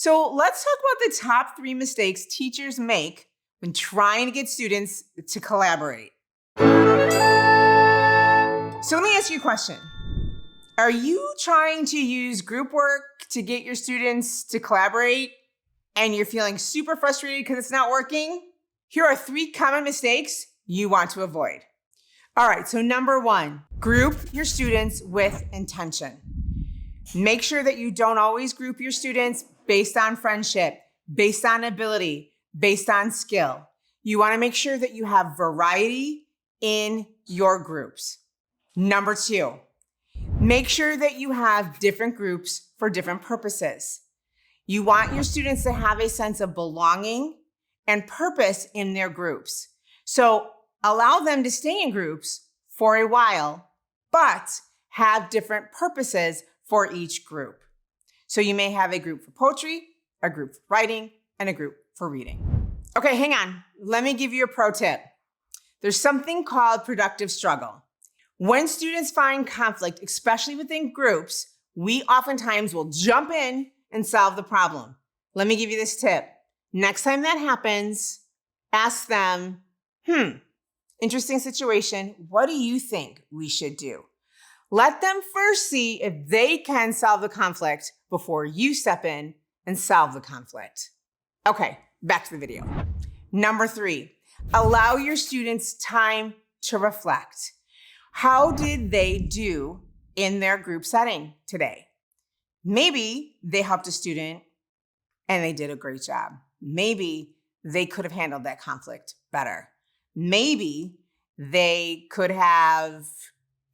So let's talk about the top 3 mistakes teachers make when trying to get students to collaborate. So let me ask you a question. Are you trying to use group work to get your students to collaborate and you're feeling super frustrated because it's not working? Here are 3 common mistakes you want to avoid. All right, so number 1, group your students with intention. Make sure that you don't always group your students based on friendship, based on ability, based on skill. You want to make sure that you have variety in your groups. Number 2, make sure that you have different groups for different purposes. You want your students to have a sense of belonging and purpose in their groups. So allow them to stay in groups for a while, but have different purposes for each group. So you may have a group for poetry, a group for writing, and a group for reading. Okay, hang on. Let me give you a pro tip. There's something called productive struggle. When students find conflict, especially within groups, we oftentimes will jump in and solve the problem. Let me give you this tip. Next time that happens, ask them, interesting situation. What do you think we should do? Let them first see if they can solve the conflict before you step in and solve the conflict. Okay, back to the video. Number 3, allow your students time to reflect. How did they do in their group setting today? Maybe they helped a student and they did a great job. Maybe they could have handled that conflict better. Maybe they could have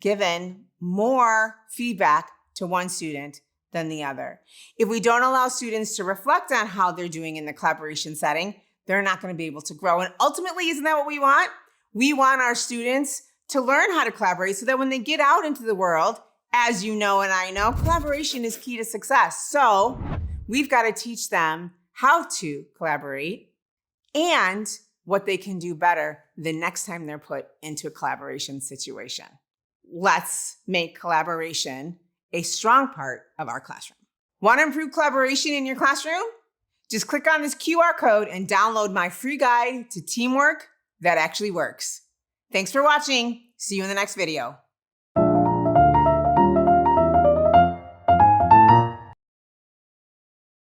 given more feedback to one student than the other. If we don't allow students to reflect on how they're doing in the collaboration setting, they're not going to be able to grow. And ultimately, isn't that what we want? We want our students to learn how to collaborate so that when they get out into the world, as you know and I know, collaboration is key to success. So we've got to teach them how to collaborate and what they can do better the next time they're put into a collaboration situation. Let's make collaboration a strong part of our classroom. Want to improve collaboration in your classroom? Just click on this QR code and download my free guide to teamwork that actually works. Thanks for watching. See you in the next video.